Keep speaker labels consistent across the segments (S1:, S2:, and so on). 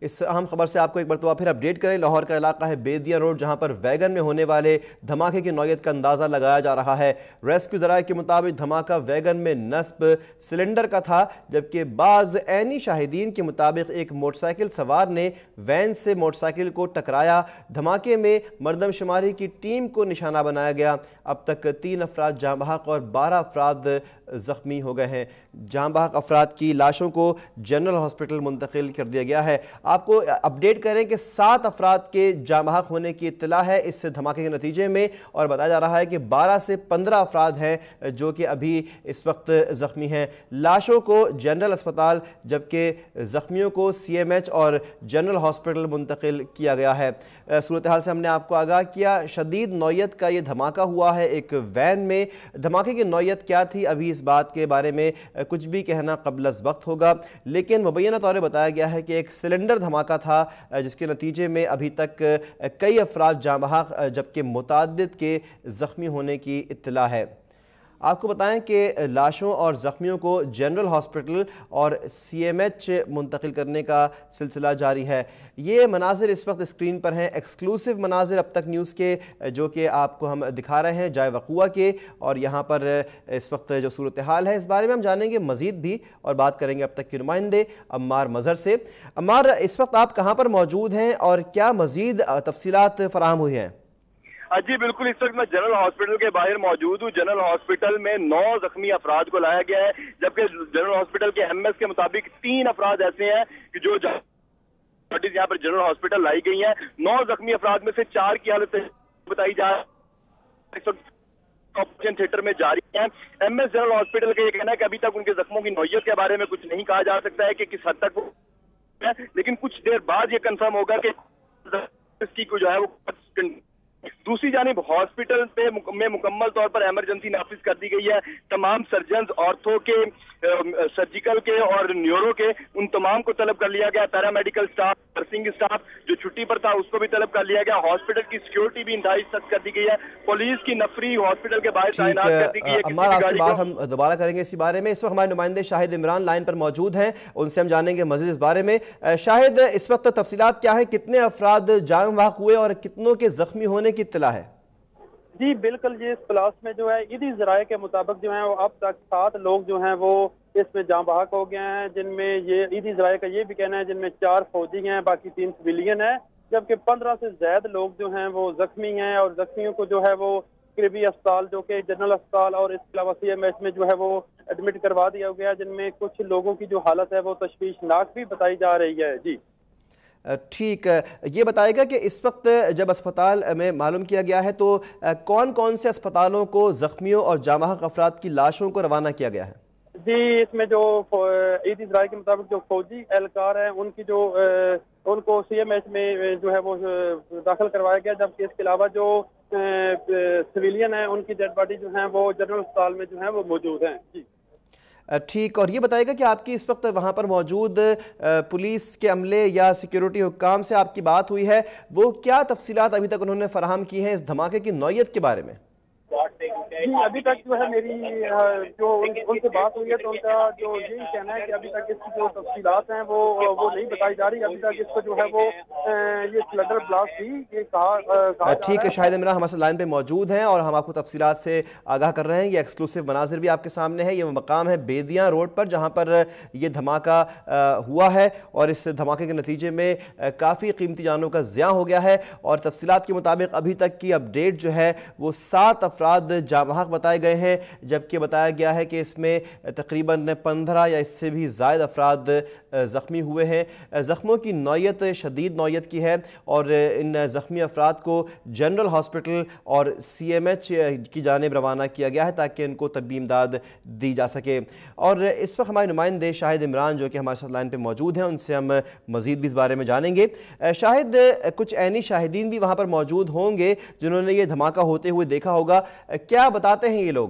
S1: اس اہم خبر سے آپ کو ایک مرتبہ پھر اپڈیٹ کریں۔ لاہور کا علاقہ ہے بیدیا روڈ، جہاں پر ویگن میں ہونے والے دھماکے کی نوعیت کا اندازہ لگایا جا رہا ہے۔ ریسکیو ذرائع کے مطابق دھماکہ ویگن میں نصب سلنڈر کا تھا، جبکہ بعض عینی شاہدین کے مطابق ایک موٹر سائیکل سوار نے وین سے موٹر سائیکل کو ٹکرایا۔ دھماکے میں مردم شماری کی ٹیم کو نشانہ بنایا گیا۔ اب تک 3 افراد جاں بحق اور 12 افراد زخمی ہو گئے ہیں۔ جاں بحق افراد کی لاشوں کو جنرل ہاسپٹل منتقل کر دیا گیا ہے۔ آپ کو اپڈیٹ کریں کہ 7 افراد کے جاں بحق ہونے کی اطلاع ہے اس دھماکے کے نتیجے میں، اور بتایا جا رہا ہے کہ 12 سے 15 افراد ہیں جو کہ ابھی اس وقت زخمی ہیں۔ لاشوں کو جنرل اسپتال جبکہ زخمیوں کو CMH اور جنرل ہاسپٹل منتقل کیا گیا ہے۔ صورتحال سے ہم نے آپ کو آگاہ کیا۔ شدید نوعیت کا یہ دھماکہ ہوا ہے ایک وین میں۔ دھماکے کی نوعیت کیا تھی، ابھی اس بات کے بارے میں کچھ بھی کہنا قبل از وقت ہوگا، لیکن مبینہ طور پر بتایا گیا ہے کہ ایک سلنڈر دھماکہ تھا جس کے نتیجے میں ابھی تک کئی افراد جاں بحق جبکہ متعدد کے زخمی ہونے کی اطلاع ہے۔ آپ کو بتائیں کہ لاشوں اور زخمیوں کو جنرل ہاسپٹل اور CMH منتقل کرنے کا سلسلہ جاری ہے۔ یہ مناظر اس وقت اسکرین پر ہیں، ایکسکلوسیو مناظر اب تک نیوز کے جو کہ آپ کو ہم دکھا رہے ہیں جائے وقوع کے، اور یہاں پر اس وقت جو صورتحال ہے اس بارے میں ہم جانیں گے مزید بھی اور بات کریں گے اب تک کے نمائندے عمار مظہر سے۔ عمار، اس وقت آپ کہاں پر موجود ہیں اور کیا مزید تفصیلات فراہم ہوئی ہیں؟
S2: جی بالکل، اس وقت میں جنرل ہاسپٹل کے باہر موجود ہوں۔ جنرل ہاسپٹل میں 9 زخمی افراد کو لایا گیا ہے، جبکہ جنرل ہاسپٹل کے MS کے مطابق 3 افراد ایسے ہیں کہ جو یہاں پر جنرل ہاسپٹل لائی گئی ہیں۔ 9 زخمی افراد میں سے 4 کی حالت بتائی جا رہی ہے، آپریشن تھیٹر میں جاری ہیں۔ MS جنرل ہاسپٹل کا یہ کہنا ہے کہ ابھی تک ان کے زخموں کی نوعیت کے بارے میں کچھ نہیں کہا جا سکتا ہے کہ کس حد تک وہ ہے، لیکن کچھ دیر بعد یہ کنفرم ہوگا کہ اس کی جو ہے وہ۔ دوسری جانب ہاسپٹل میں مکمل طور پر ایمرجنسی نافذ کر دی گئی ہے۔ تمام سرجنز، آرتھو کے، سرجیکل کے اور نیورو کے، ان تمام کو طلب کر لیا گیا۔ پیرامیڈیکل سٹاف، نرسنگ سٹاف جو چھٹی پر تھا اس کو بھی طلب کر لیا گیا۔ ہاسپٹل کی سیکیورٹی بھی انتہائی سخت کر دی گئی ہے۔ پولیس کی نفری ہاسپٹل کے باہر تعینات کر دی گئی ہے۔
S1: عمار، آپ سے بات ہم دوبارہ کریں گے اسی بارے میں۔ اس وقت ہمارے نمائندے شاہد عمران لائن پر موجود ہیں، ان سے ہم جانیں گے مزید اس بارے میں۔ شاہد، اس وقت تفصیلات کیا ہیں؟ کتنے افراد جاں بحق ہوئے اور کتنوں کے زخمی ہونے کی اطلاع ہے؟
S3: جی بالکل، یہ اس کلاس میں جو ہے عیدی ذرائع کے مطابق جو ہیں وہ اب تک 7 لوگ جو ہیں وہ اس میں جاں بحق ہو گئے ہیں، جن میں یہ عیدی ذرائع کا یہ بھی کہنا ہے جن میں 4 فوجی ہیں، باقی 3 سویلین ہیں، جبکہ 15 سے زائد لوگ جو ہیں وہ زخمی ہیں، اور زخمیوں کو جو ہے وہ قریبی اسپتال جو کہ جنرل اسپتال اور اس کے علاوہ CMH میں جو ہے وہ ایڈمٹ کروا دیا گیا، جن میں کچھ لوگوں کی جو حالت ہے وہ تشویشناک بھی بتائی جا رہی ہے۔ جی
S1: ٹھیک، یہ بتائے گا کہ اس وقت جب اسپتال میں معلوم کیا گیا ہے تو کون کون سے اسپتالوں کو زخمیوں اور جاں بحق افراد کی لاشوں کو روانہ کیا گیا ہے؟
S3: جی، اس میں جو عیدی ذرائع کے مطابق جو فوجی اہلکار ہیں ان کی جو ان کو CMH میں جو ہے وہ داخل کروایا گیا، جبکہ اس کے علاوہ جو سویلین ہیں ان کی ڈیڈ باڈی جو ہیں وہ جنرل اسپتال میں جو ہیں وہ موجود ہیں۔ جی
S1: ٹھیک، اور یہ بتائے گا کہ آپ کی اس وقت وہاں پر موجود پولیس کے عملے یا سیکیورٹی حکام سے آپ کی بات ہوئی ہے، وہ کیا تفصیلات ابھی تک انہوں نے فراہم کی ہیں اس دھماکے کی نوعیت کے بارے میں؟
S3: جی ابھی تک جو ہے میری جو ان سے بات ہوئی ہے تو ان کا جو یہی کہنا ہے کہ ابھی تک اس کی جو تفصیلات ہیں وہ نہیں بتائی جا رہی۔ ابھی تک اس کو جو ہے وہ یہ سلنڈر بلاسٹ تھی یہ کہا
S1: ٹھیک ہے، شاہد عمران ہمارے لائن پہ موجود ہیں اور ہم آپ کو تفصیلات سے آگاہ کر رہے ہیں۔ یہ ایکسکلوسیو مناظر بھی آپ کے سامنے ہے۔ یہ مقام ہے بیدیا روڈ پر جہاں پر یہ دھماکہ ہوا ہے، اور اس دھماکے کے نتیجے میں کافی قیمتی جانوں کا زیاں ہو گیا ہے، اور تفصیلات کے مطابق ابھی تک کی اپڈیٹ جو ہے وہ 7 افراد جاں بحق بتائے گئے ہیں، جبکہ بتایا گیا ہے کہ اس میں تقریباً 15 یا اس سے بھی زائد افراد زخمی ہوئے ہیں۔ زخموں کی نوعیت شدید نوعیت کی ہے، اور ان زخمی افراد کو جنرل ہاسپٹل اور CMH کی جانب روانہ کیا گیا ہے تاکہ ان کو طبی امداد دی جا سکے۔ اور اس وقت ہمارے نمائندے شاہد عمران جو کہ ہمارے ساتھ لائن پہ موجود ہیں، ان سے ہم مزید بھی اس بارے میں جانیں گے۔ شاہد، کچھ عینی شاہدین بھی وہاں پر موجود ہوں گے جنہوں نے یہ دھماکہ ہوتے ہوئے دیکھا ہوگا، کیا بتاتے ہیں یہ لوگ؟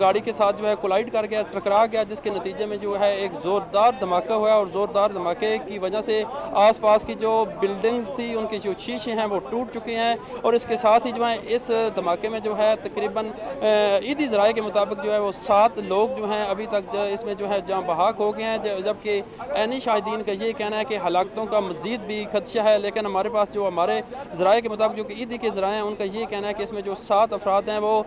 S4: گاڑی کے ساتھ جو ہے کولائڈ کر گیا, ٹکرا گیا, جس کے نتیجے میں جو ہے ایک زوردار دھماکہ ہوا ہے, اور زوردار دھماکے کی وجہ سے آس پاس کی جو بلڈنگز تھی ان کی جو شیشے ہیں وہ ٹوٹ چکے ہیں, اور اس کے ساتھ ہی جو ہے اس دھماکے میں جو ہے تقریباً عیدی ذرائع کے مطابق جو ہے وہ 7 لوگ جو ہیں ابھی تک اس میں جو ہے جاں بحق ہو گئے ہیں, جبکہ عینی شاہدین کا یہ کہنا ہے کہ ہلاکتوں کا مزید بھی خدشہ ہے. لیکن ہمارے پاس جو ہمارے ذرائع کے مطابق جو کہ عیدی کے ذرائع ہیں ان کا یہ کہنا ہے کہ اس میں جو 7 افراد ہیں وہ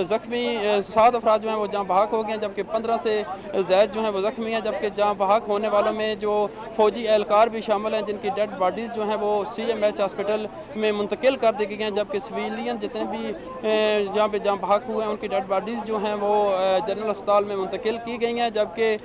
S4: زخمی 7 افراد جو ہیں وہ جاں بحق ہو گئے ہیں, جبکہ 15 سے زائد جو ہیں وہ زخمی ہیں, جبکہ جاں بحق ہونے والوں میں جو فوجی اہلکار بھی شامل ہیں جن کی ڈیڈ باڈیز جو ہیں وہ CMH ہاسپٹل میں منتقل کر دی گئی ہیں, جبکہ سویلین جتنے بھی جہاں پہ جاں بحق ہوئے ہیں ان کی ڈیڈ باڈیز جو ہیں وہ جنرل اسپتال میں منتقل کی گئی ہیں, جبکہ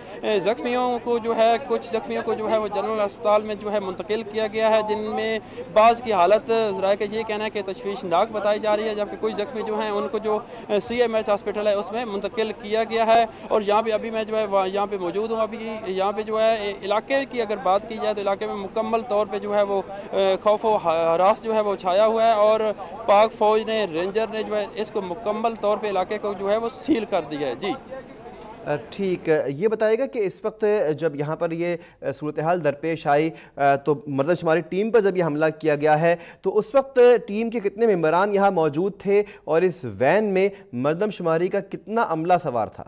S4: زخمیوں کو جو ہے کچھ زخمیوں کو جو ہے وہ جنرل اسپتال میں جو ہے منتقل کیا گیا ہے, جن میں بعض کی حالت ذرائع کا یہ کہنا ہے کہ تشویشناک بتائی جا رہی ہے, جبکہ کچھ زخمی جو ہیں ان کو جو CMH ہاسپٹل ہے اس میں منتقل کیا گیا ہے. اور یہاں پہ ابھی میں جو ہے یہاں پہ موجود ہوں, ابھی یہاں پہ جو ہے علاقے کی اگر بات کی جائے تو علاقے میں مکمل طور پہ جو ہے وہ خوف و ہراس جو ہے وہ چھایا ہوا ہے, اور پاک فوج نے رینجر نے جو ہے اس کو مکمل طور پہ علاقے کو جو ہے وہ سیل کر دیا ہے. جی
S1: ٹھیک, یہ بتائے گا کہ اس وقت جب یہاں پر یہ صورتحال درپیش آئی تو مردم شماری ٹیم پر جب یہ حملہ کیا گیا ہے تو اس وقت ٹیم کے کتنے ممبران یہاں موجود تھے, اور اس وین میں مردم شماری کا کتنا عملہ سوار تھا؟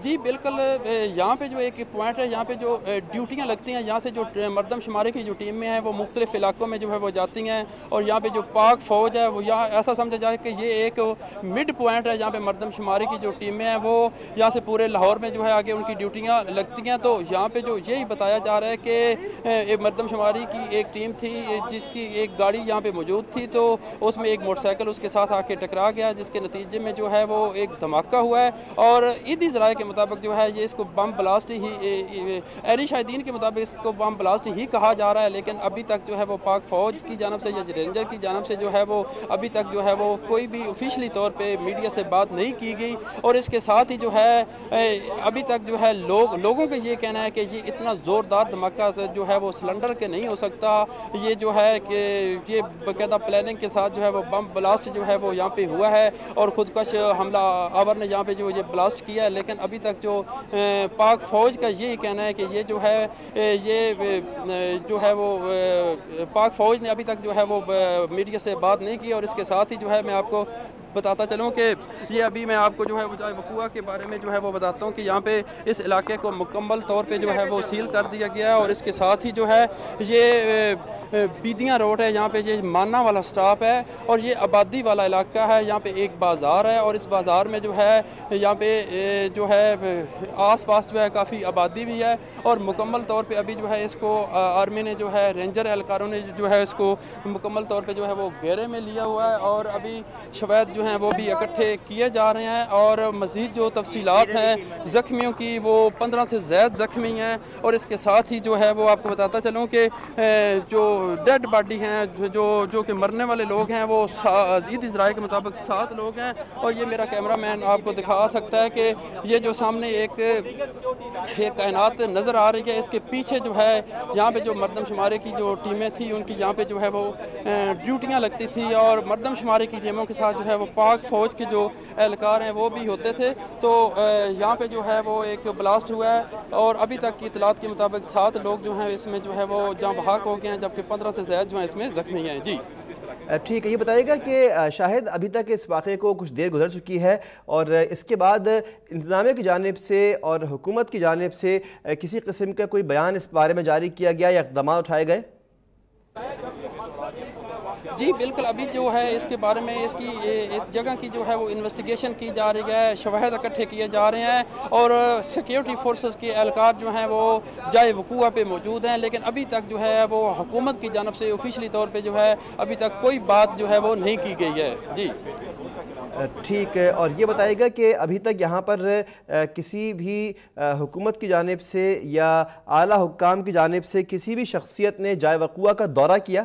S4: جی بالکل, یہاں پہ جو ایک پوائنٹ ہے, یہاں پہ جو ڈیوٹیاں لگتی ہیں یہاں سے جو مردم شماری کی جو ٹیمیں ہیں وہ مختلف علاقوں میں جو ہے وہ جاتی ہیں, اور یہاں پہ جو پاک فوج ہے وہ یہاں ایسا سمجھا جائے کہ یہ ایک مڈ پوائنٹ ہے جہاں پہ مردم شماری کی جو ٹیمیں ہیں وہ یہاں سے پورے لاہور میں جو ہے آگے ان کی ڈیوٹیاں لگتی ہیں. تو یہاں پہ جو یہی بتایا جا رہا ہے کہ مردم شماری کی ایک ٹیم تھی جس کی ایک گاڑی یہاں پہ موجود تھی, تو اس میں ایک موٹر سائیکل اس کے ساتھ آ کے ٹکرا گیا, جس کے نتیجے میں جو ہے وہ ایک دھماکہ ہوا ہے. اور عیدی ذرائع کے مطابق جو ہے یہ اس کو بم بلاسٹ ہی عینی شاہدین کے مطابق اس کو بم بلاسٹ ہی کہا جا رہا ہے, لیکن ابھی تک جو ہے وہ پاک فوج کی جانب سے یا رینجر کی جانب سے جو ہے وہ ابھی تک جو ہے وہ کوئی بھی آفیشلی طور پہ میڈیا سے بات نہیں کی گئی. اور اس کے ساتھ ہی جو ہے ابھی تک جو ہے لوگوں کا یہ کہنا ہے کہ یہ اتنا زوردار دھماکہ جو ہے وہ سلنڈر کے نہیں ہو سکتا, یہ جو ہے کہ یہ باقاعدہ پلاننگ کے ساتھ جو ہے وہ بم بلاسٹ جو ہے وہ یہاں پہ ہوا ہے, اور خودکش حملہ آور نے یہاں پہ جو یہ بلاسٹ کیا ہے. لیکن ابھی تک جو پاک فوج کا یہی کہنا ہے کہ یہ جو ہے وہ پاک فوج نے ابھی تک جو ہے وہ میڈیا سے بات نہیں کی. اور اس کے ساتھ ہی جو ہے میں آپ کو بتاتا چلوں کہ یہ ابھی میں آپ کو جو ہے وقوع کے بارے میں جو ہے وہ بتاتا ہوں کہ یہاں پہ اس علاقے کو مکمل طور پہ جو ہے وہ سیل کر دیا گیا ہے. اور اس کے ساتھ ہی جو ہے یہ بیدیاں روڈ ہے, یہاں پہ یہ مانا والا سٹاپ ہے, اور یہ آبادی والا علاقہ ہے. یہاں پہ ایک بازار ہے, اور اس بازار میں جو ہے یہاں پہ جو ہے آس پاس جو ہے کافی آبادی بھی ہے, اور مکمل طور پہ ابھی جو ہے اس کو آرمی نے جو ہے رینجر اہلکاروں نے جو ہے اس کو مکمل طور پہ جو ہے وہ گھیرے میں لیا ہوا ہے, اور ابھی شواہد جو ہیں وہ بھی اکٹھے کیے جا رہے ہیں. اور مزید جو تفصیلات ہیں زخمیوں کی وہ 15 سے زائد زخمی ہیں. اور اس کے ساتھ ہی جو ہے وہ آپ کو بتاتا چلوں کہ جو ڈیڈ باڈی ہیں جو کہ مرنے والے لوگ ہیں وہ عیدی ذرائع کے مطابق 7 لوگ ہیں. اور یہ میرا کیمرہ مین آپ کو دکھا سکتا ہے کہ یہ جو سامنے ایک کائنات نظر آ رہی ہے, اس کے پیچھے جو ہے یہاں پہ جو مردم شماری کی جو ٹیمیں تھیں ان کی یہاں پہ جو ہے وہ ڈیوٹیاں لگتی تھی, اور مردم شماری کی ٹیموں کے ساتھ جو ہے وہ پاک فوج کے جو اہلکار ہیں وہ بھی ہوتے تھے. تو یہاں پہ جو ہے وہ ایک بلاسٹ ہوا ہے, اور ابھی تک کی اطلاعات کے مطابق 7 لوگ جو ہیں اس میں جو ہے وہ جاں بحق ہو گئے ہیں, جبکہ 15 سے زائد جو ہیں اس میں زخمی ہیں. جی
S1: ٹھیک ہے, یہ بتائیے گا کہ شاہد ابھی تک اس واقعے کو کچھ دیر گزر چکی ہے, اور اس کے بعد انتظامیہ کی جانب سے اور حکومت کی جانب سے کسی قسم کا کوئی بیان اس بارے میں جاری کیا گیا یا اقدامات اٹھائے گئے؟
S4: جی بالکل, ابھی جو ہے اس کے بارے میں اس جگہ کی جو ہے وہ انویسٹیگیشن کی جا رہی ہے, شواہد اکٹھے کیے جا رہے ہیں, اور سیکیورٹی فورسز کے اہلکار جو ہیں وہ جائے وقوع پہ موجود ہیں. لیکن ابھی تک جو ہے وہ حکومت کی جانب سے آفیشلی طور پہ جو ہے ابھی تک کوئی بات جو ہے وہ نہیں کی گئی ہے. جی
S1: ٹھیک ہے, اور یہ بتائے گا کہ ابھی تک یہاں پر کسی بھی حکومت کی جانب سے یا اعلیٰ حکام کی جانب سے کسی بھی شخصیت نے جائے وقوع کا دورہ کیا؟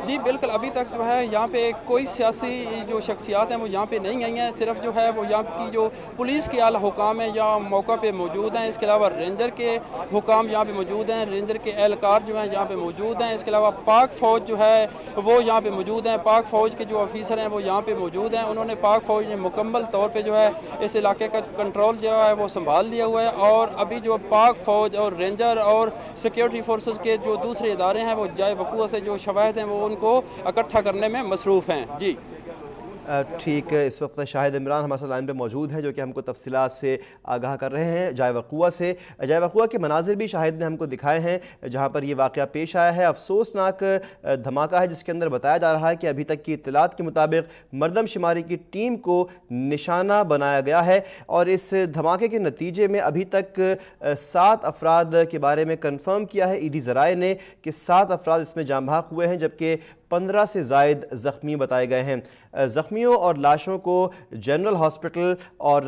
S4: جی بالکل، ابھی تک جو ہے یہاں پہ کوئی سیاسی جو شخصیات ہیں وہ یہاں پہ نہیں آئی ہیں، صرف جو ہے وہ یہاں کی جو پولیس کے اعلیٰ حکام ہیں یہاں موقع پہ موجود ہیں، اس کے علاوہ رینجر کے حکام یہاں پہ موجود ہیں، رینجر کے اہلکار جو ہیں یہاں پہ موجود ہیں، اس کے علاوہ پاک فوج جو ہے وہ یہاں پہ موجود ہیں، پاک فوج کے جو آفیسر ہیں وہ یہاں پہ موجود ہیں، انہوں نے پاک فوج نے مکمل طور پہ جو ہے اس علاقے کا کنٹرول جو ہے وہ سنبھال لیا ہوا ہے، اور ابھی جو پاک فوج اور رینجر اور سیکیورٹی فورسز کے جو دوسرے ادارے ہیں وہ جائے وقوع سے جو شواہد ہیں وہ ان کو اکٹھا کرنے میں مصروف ہیں۔ جی
S1: ٹھیک، اس وقت شاہد عمران ہمارے ساتھ لائن پہ موجود ہیں جو کہ ہم کو تفصیلات سے آگاہ کر رہے ہیں جائے وقوع سے۔ جائے وقوع کے مناظر بھی شاہد نے ہم کو دکھائے ہیں جہاں پر یہ واقعہ پیش آیا ہے، افسوسناک دھماکہ ہے جس کے اندر بتایا جا رہا ہے کہ ابھی تک کی اطلاعات کے مطابق مردم شماری کی ٹیم کو نشانہ بنایا گیا ہے، اور اس دھماکے کے نتیجے میں ابھی تک 7 افراد کے بارے میں کنفرم کیا ہے ایدی ذرائع نے کہ 7 افراد اس میں جاں بحق ہوئے ہیں، جبکہ 15 سے زائد زخمی بتائے گئے ہیں۔ زخمیوں اور لاشوں کو جنرل ہاسپٹل اور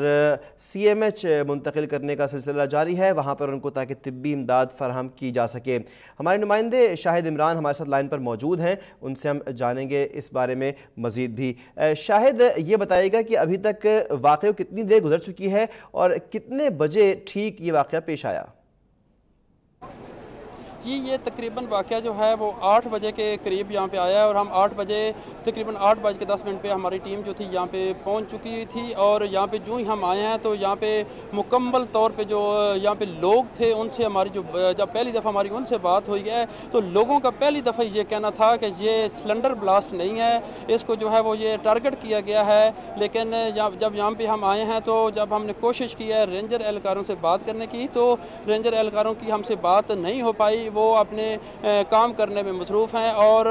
S1: سی ایم ایچ منتقل کرنے کا سلسلہ جاری ہے وہاں پر ان کو تاکہ طبی امداد فراہم کی جا سکے۔ ہمارے نمائندے شاہد عمران ہمارے ساتھ لائن پر موجود ہیں، ان سے ہم جانیں گے اس بارے میں مزید بھی۔ شاہد یہ بتائیے گا کہ ابھی تک واقعہ کتنی دیر گزر چکی ہے اور کتنے بجے ٹھیک یہ واقعہ پیش آیا؟
S4: یہ تقریباً واقعہ جو ہے وہ 8 بجے کے قریب یہاں پہ آیا ہے، اور ہم 8 بجے تقریباً 8:10 پہ ہماری ٹیم جو تھی یہاں پہ پہنچ چکی تھی، اور یہاں پہ جو ہی ہم آئے ہیں تو یہاں پہ مکمل طور پہ جو یہاں پہ لوگ تھے ان سے ہماری جب پہلی دفعہ ہماری ان سے بات ہوئی ہے تو لوگوں کا پہلی دفعہ یہ کہنا تھا کہ یہ سلنڈر بلاسٹ نہیں ہے، اس کو جو ہے وہ یہ ٹارگٹ کیا گیا ہے۔ لیکن جب یہاں پہ ہم آئے ہیں تو جب ہم نے کوشش کی ہے رینجر اہلکاروں سے بات کرنے کی تو رینجر اہلکاروں کی ہم سے بات نہیں ہو پائی، وہ اپنے کام کرنے میں مصروف ہیں، اور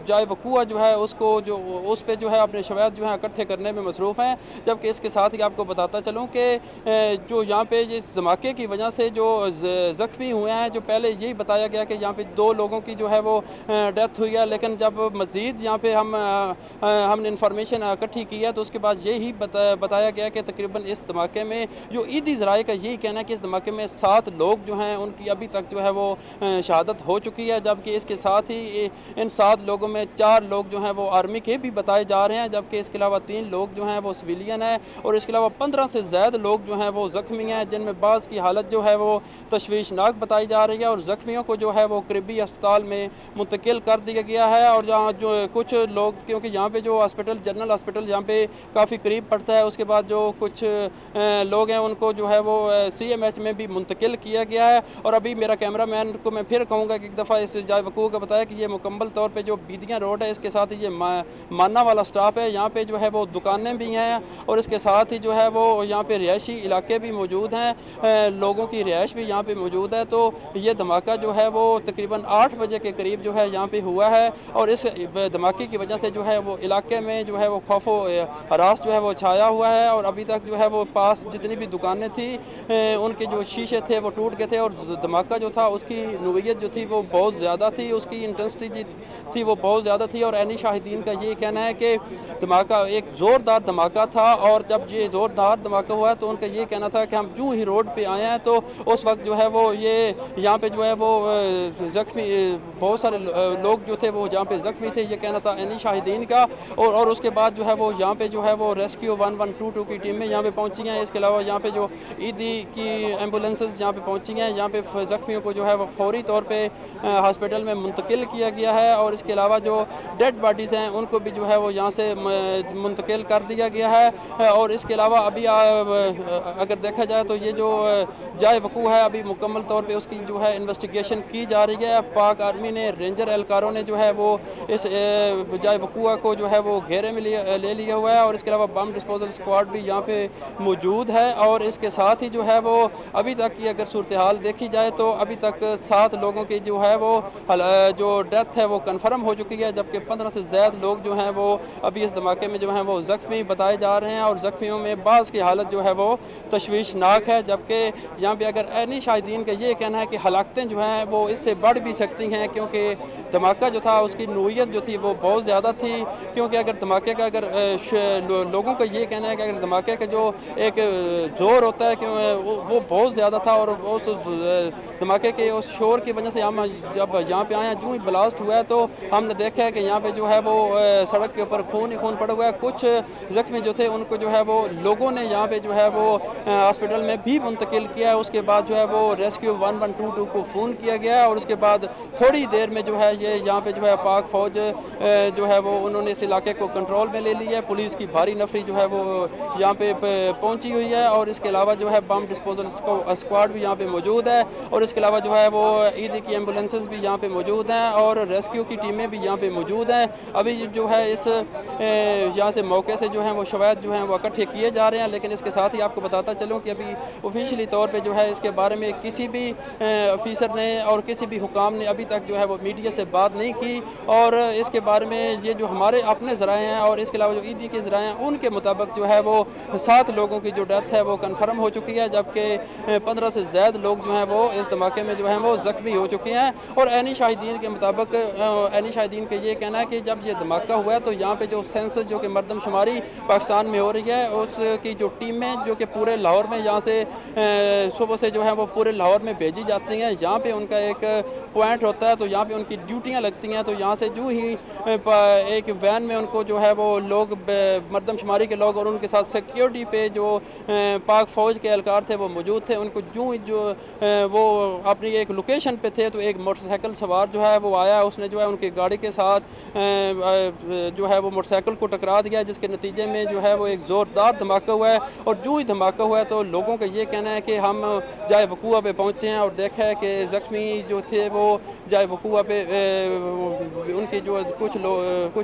S4: جائے وقوع جو ہے اس پہ جو ہے اپنے شواہد جو ہیں اکٹھے کرنے میں مصروف ہیں۔ جبکہ اس کے ساتھ ہی آپ کو بتاتا چلوں کہ جو یہاں پہ اس دھماکے کی وجہ سے جو زخمی ہوئے ہیں، جو پہلے یہی بتایا گیا کہ یہاں پہ 2 لوگوں کی جو ہے وہ ڈیتھ ہوئی ہے، لیکن جب مزید یہاں پہ ہم نے انفارمیشن اکٹھی کی ہے تو اس کے بعد یہی بتایا گیا کہ تقریباً اس دھماکے میں جو ایدی ذرائع کا یہی کہنا ہے کہ اس دھماکے میں 7 لوگ جو ہیں ان کی ابھی تک جو ہے وہ شہادت ہو چکی ہے، جبکہ اس کے ساتھ ہی ان 7 لوگوں میں 4 لوگ جو ہیں وہ آرمی کے بھی بتائے جا رہے ہیں، جبکہ اس کے علاوہ 3 لوگ جو ہیں وہ سویلین ہیں، اور اس کے علاوہ 15 سے زائد لوگ جو ہیں وہ زخمی ہیں، جن میں بعض کی حالت جو ہے وہ تشویشناک بتائی جا رہی ہے، اور زخمیوں کو جو ہے وہ قریبی اسپتال میں منتقل کر دیا گیا ہے۔ اور جہاں جو کچھ لوگ، کیونکہ یہاں پہ جو ہاسپٹل جنرل ہاسپٹل یہاں پہ کافی قریب پڑتا ہے، اس کے بعد جو کچھ لوگ ہیں ان کو جو ہے وہ سی ایم ایچ میں بھی منتقل کیا گیا ہے۔ اور ابھی میرا کیمرہ مین کو میں پھر کہوں گا کہ ایک دفعہ اس جائے وقوع کا بتایا کہ یہ مکمل طور پہ جو بیدیاں روڈ ہے اس کے ساتھ ہی یہ مانا والا سٹاپ ہے، یہاں پہ جو ہے وہ دکانیں بھی ہیں، اور اس کے ساتھ ہی جو ہے وہ یہاں پہ رہائشی علاقے بھی موجود ہیں، لوگوں کی رہائش بھی یہاں پہ موجود ہے۔ تو یہ دھماکہ جو ہے وہ تقریباً 8 بجے کے قریب جو ہے یہاں پہ ہوا ہے، اور اس دھماکے کی وجہ سے جو ہے وہ علاقے میں جو ہے وہ خوف و ہراس جو ہے وہ چھایا ہوا ہے، اور ابھی تک جو ہے وہ پاس جتنی بھی دکانیں تھیں ان کے جو شیشے تھے وہ ٹوٹ گئے تھے، اور دھماکہ جو تھا اس کی نوعیت جو تھی وہ بہت زیادہ تھی، اس کی انٹینسٹی تھی وہ بہت زیادہ تھی، اور عینی شاہدین کا یہ کہنا ہے کہ دھماکہ ایک زوردار دھماکہ تھا، اور جب یہ زوردار دھماکہ ہوا تو ان کا یہ کہنا تھا کہ ہم جو ہی روڈ پہ آئے ہیں تو اس وقت جو ہے وہ یہاں پہ جو ہے وہ زخمی بہت سارے لوگ جو تھے وہ جہاں پہ زخمی تھے، یہ کہنا تھا عینی شاہدین کا، اور اس کے بعد جو ہے وہ یہاں پہ جو ہے وہ ریسکیو 1122 کی ٹیمیں یہاں پہ پہنچی ہیں۔ اس کے علاوہ یہاں پہ جو ایدی کی ایمبولینسز یہاں پہ پہنچی ہیں، یہاں پہ زخمیوں کو جو ہے وہ فوری طور پہ ہاسپٹل میں منتقل کیا گیا ہے، اور اس کے علاوہ جو ڈیڈ باڈیز ہیں ان کو بھی جو ہے وہ یہاں سے منتقل کر دیا گیا ہے۔ اور اس کے علاوہ ابھی اگر دیکھا جائے تو یہ جو جائے وقوع ہے ابھی مکمل طور پہ اس کی جو ہے انویسٹیگیشن کی جا رہی ہے۔ پاک آرمی نے رینجر اہلکاروں نے جو ہے وہ اس جائے وقوع کو جو ہے وہ گھیرے میں لے لیا ہوا ہے، اور اس کے علاوہ بم ڈسپوزل اسکواڈ بھی یہاں پہ موجود ہے، اور اس کے ساتھ ہی جو ہے وہ ابھی تک کی اگر صورتحال دیکھی جائے تو ابھی تک 7 لوگوں کی جو ہے وہ جو ڈیتھ ہے وہ کنفرم ہو چکی ہے، جبکہ 15 سے زائد لوگ جو ہیں وہ ابھی اس دھماکے میں جو ہیں وہ زخمی بتائے جا رہے ہیں، اور زخمیوں میں بعض کی حالت جو ہے وہ تشویشناک ہے، جبکہ یہاں پہ اگر عینی شاہدین کا یہ کہنا ہے کہ ہلاکتیں جو ہیں وہ اس سے بڑھ بھی سکتی ہیں، کیونکہ دھماکہ جو تھا اس کی نوعیت جو تھی وہ بہت زیادہ تھی۔ کیونکہ اگر دھماکے کا لوگوں کا یہ کہنا ہے کہ اگر دھماکے کا جو ایک زور ہوتا ہے کہ وہ بہت زیادہ تھا، اور اس دھماکے کے اس شور شور کی وجہ سے ہم جب یہاں پہ آئے ہیں، جو ہی بلاسٹ ہوا ہے تو ہم نے دیکھا ہے کہ یہاں پہ جو ہے وہ سڑک کے اوپر خون ہی خون پڑا ہوا ہے. کچھ زخمی جو تھے ان کو جو ہے وہ لوگوں نے یہاں پہ جو ہے وہ ہاسپٹل میں بھی منتقل کیا ہے. اس کے بعد جو ہے وہ ریسکیو 1122 کو فون کیا گیا ہے اور اس کے بعد تھوڑی دیر میں جو ہے یہ یہاں پہ جو ہے پاک فوج جو ہے وہ انہوں نے اس علاقے کو کنٹرول میں لے لی ہے. پولیس کی بھاری نفری جو ہے وہ یہاں پہ پہنچی ہوئی ہے اور اس کے علاوہ جو ہے بم ڈسپوزل اسکواڈ بھی یہاں پہ موجود ہے اور اس کے علاوہ جو ہے وہ عیدی کی ایمبولینسز بھی یہاں پہ موجود ہیں اور ریسکیو کی ٹیمیں بھی یہاں پہ موجود ہیں. ابھی جو ہے اس یہاں سے موقع سے جو ہیں وہ شواہد جو ہیں وہ اکٹھے کیے جا رہے ہیں، لیکن اس کے ساتھ ہی آپ کو بتاتا چلوں کہ ابھی آفیشلی طور پہ جو ہے اس کے بارے میں کسی بھی آفیسر نے اور کسی بھی حکام نے ابھی تک جو ہے وہ میڈیا سے بات نہیں کی. اور اس کے بارے میں یہ جو ہمارے اپنے ذرائع ہیں اور اس کے علاوہ جو عیدی کے ذرائع ہیں ان کے مطابق جو ہے وہ 7 لوگوں کی جو ڈیتھ ہے وہ کنفرم ہو چکی ہے، جبکہ 15 سے زائد لوگ جو ہیں وہ اس دھماکے میں جو ہیں وہ زخمی ہو چکے ہیں. اور عینی شاہدین کے مطابق عینی شاہدین کا یہ کہنا ہے کہ جب یہ دھماکہ ہوا ہے تو یہاں پہ جو سینسس جو کہ مردم شماری پاکستان میں ہو رہی ہے اس کی جو ٹیمیں جو کہ پورے لاہور میں یہاں سے صبح سے جو ہے وہ پورے لاہور میں بھیجی جاتی ہیں. یہاں پہ ان کا ایک پوائنٹ ہوتا ہے تو یہاں پہ ان کی ڈیوٹیاں لگتی ہیں. تو یہاں سے جو ہی ایک وین میں ان کو جو ہے وہ لوگ مردم شماری کے لوگ اور ان کے ساتھ سیکیورٹی پہ جو پاک فوج کے اہلکار تھے وہ موجود تھے، ان کو جو وہ اپنی ایک لوکیشن پہ تھے تو ایک موٹر سائیکل سوار جو ہے وہ آیا، اس نے جو ہے ان کی گاڑی کے ساتھ جو ہے وہ موٹر سائیکل کو ٹکرا دیا، جس کے نتیجے میں جو ہے وہ ایک زوردار دھماکہ ہوا ہے. اور جو ہی دھماکہ ہوا ہے تو لوگوں کا یہ کہنا ہے کہ ہم جائے وقوع پہ پہنچے ہیں اور دیکھا ہے کہ زخمی جو تھے وہ جائے وقوع پہ ان کی جو کچھ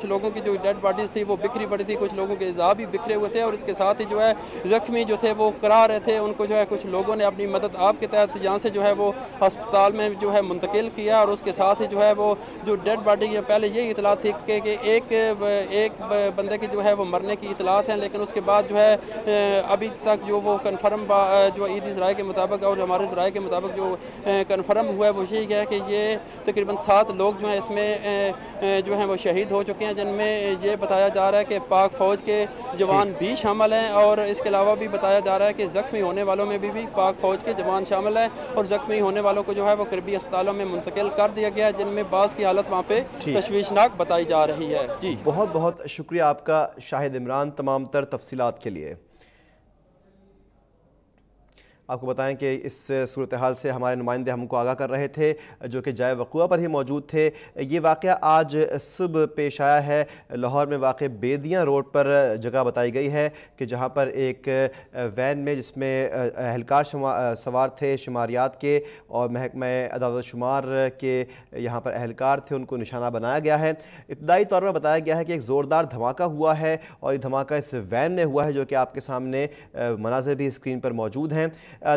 S4: لوگوں کی جو ڈیڈ باڈیز تھی وہ بکھری پڑی تھی، کچھ لوگوں کے اعضاء بھی بکھرے ہوئے تھے اور اس کے ساتھ ہی جو ہے زخمی جو تھے وہ کرا رہے تھے. ان کو جو ہے کچھ لوگوں نے اپنی مدد آپ کے تحت یہاں سے جو ہے وہ ہسپتال میں جو ہے منتقل کیا اور اس کے ساتھ ہی جو ہے وہ جو ڈیڈ باڈی ہے پہلے یہ اطلاع تھی کہ ایک بندے کی جو ہے وہ مرنے کی اطلاعات ہیں، لیکن اس کے بعد جو ہے ابھی تک جو وہ کنفرم جو عیدی ذرائع کے مطابق اور ہمارے ذرائع کے مطابق جو کنفرم ہوا ہے وہ یہی ہے کہ یہ تقریباً 7 لوگ جو ہیں اس میں جو ہیں وہ شہید ہو چکے ہیں، جن میں یہ بتایا جا رہا ہے کہ پاک فوج کے جوان بھی شامل ہیں اور اس کے علاوہ بھی بتایا جا رہا ہے کہ زخمی ہونے والوں میں بھی پاک فوج کے جوان شامل ہیں اور زخمی ہونے والوں کو جو ہے وہ قریبی اسپتالوں میں منتقل کر دیا گیا ہے، جن میں بعض کی حالت وہاں پہ تشویشناک بتائی جا رہی ہے. جی
S1: بہت بہت شکریہ آپ کا شاہد عمران تمام تر تفصیلات کے لیے. آپ کو بتائیں کہ اس صورتحال سے ہمارے نمائندے ہم کو آگاہ کر رہے تھے جو کہ جائے وقوع پر ہی موجود تھے. یہ واقعہ آج صبح پیش آیا ہے. لاہور میں واقع بیدیاں روڈ پر جگہ بتائی گئی ہے کہ جہاں پر ایک وین میں جس میں اہلکار سوار تھے شماریات کے اور محکمہ اعداد و شمار کے یہاں پر اہلکار تھے، ان کو نشانہ بنایا گیا ہے. ابتدائی طور پر بتایا گیا ہے کہ ایک زوردار دھماکہ ہوا ہے اور یہ دھماکہ اس وین میں ہوا ہے جو کہ آپ کے سامنے مناظر بھی اسکرین پر موجود ہیں.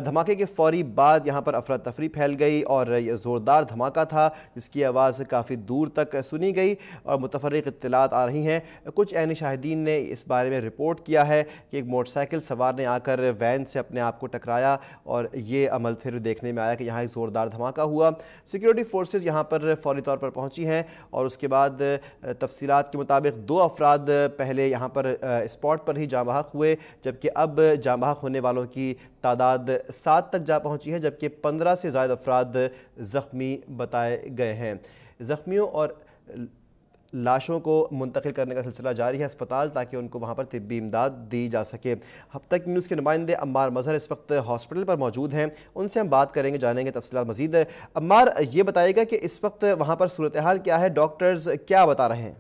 S1: دھماکے کے فوری بعد یہاں پر افراتفری پھیل گئی اور یہ زوردار دھماکہ تھا جس کی آواز کافی دور تک سنی گئی اور متفرق اطلاعات آ رہی ہیں. کچھ عینی شاہدین نے اس بارے میں رپورٹ کیا ہے کہ ایک موٹر سائیکل سوار نے آ کر وین سے اپنے آپ کو ٹکرایا اور یہ عمل پھر دیکھنے میں آیا کہ یہاں ایک زوردار دھماکہ ہوا. سیکیورٹی فورسز یہاں پر فوری طور پر پہنچی ہیں اور اس کے بعد تفصیلات کے مطابق 2 افراد پہلے یہاں پر اسپاٹ پر ہی جاں بحق ہوئے، جبکہ اب جاں بحق ہونے والوں کی تعداد 7 تک جا پہنچی ہے، جبکہ 15 سے زائد افراد زخمی بتائے گئے ہیں. زخمیوں اور لاشوں کو منتقل کرنے کا سلسلہ جاری ہے اسپتال تاکہ ان کو وہاں پر طبی امداد دی جا سکے. ہب تک نیوز کے نمائندے عمار مظہر اس وقت ہاسپٹل پر موجود ہیں، ان سے ہم بات کریں گے، جانیں گے تفصیلات مزید. عمار یہ بتائے گا کہ اس وقت وہاں پر صورتحال کیا ہے، ڈاکٹرز کیا بتا رہے ہیں؟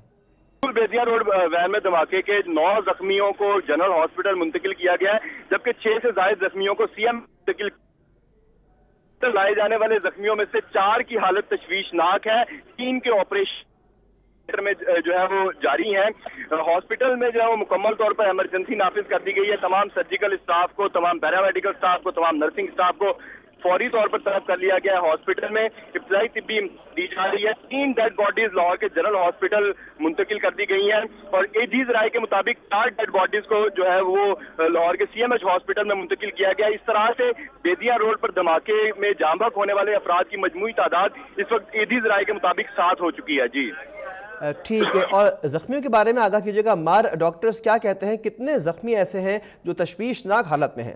S2: بیدیاں روڈ وین میں دھماکے کے 9 زخمیوں کو جنرل ہاسپٹل منتقل کیا گیا ہے، جبکہ 6 سے زائد زخمیوں کو سی ایم منتقل لائے جانے والے زخمیوں میں سے 4 کی حالت تشویشناک ہے، 3 کے آپریشن میں جو ہے وہ جاری ہیں. ہاسپٹل میں جو ہے وہ مکمل طور پر ایمرجنسی نافذ کر دی گئی ہے. تمام سرجیکل اسٹاف کو، تمام پیرامیڈیکل اسٹاف کو، تمام نرسنگ اسٹاف کو فوری طور پر طلب کر لیا گیا ہے. ہاسپٹل میں ابتدائی طبی دی جا رہی ہے. 3 ڈیڈ باڈیز لاہور کے جنرل ہاسپٹل منتقل کر دی گئی ہیں اور ایجی ذرائع کے مطابق 4 ڈیڈ باڈیز کو جو ہے وہ لاہور کے سی ایم ایچ ہاسپٹل میں منتقل کیا گیا. اس طرح سے بیدیاں روڈ پر دھماکے میں جاں بحق ہونے والے افراد کی مجموعی تعداد اس وقت ایجی ذرائع کے مطابق 7 ہو چکی ہے. جی
S1: ٹھیک ہے، اور زخمیوں کے بارے میں آگاہ کیجیے گا. مار ڈاکٹرز کیا کہتے ہیں، کتنے زخمی ایسے ہیں جو تشویشناک حالت میں ہیں؟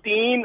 S2: 3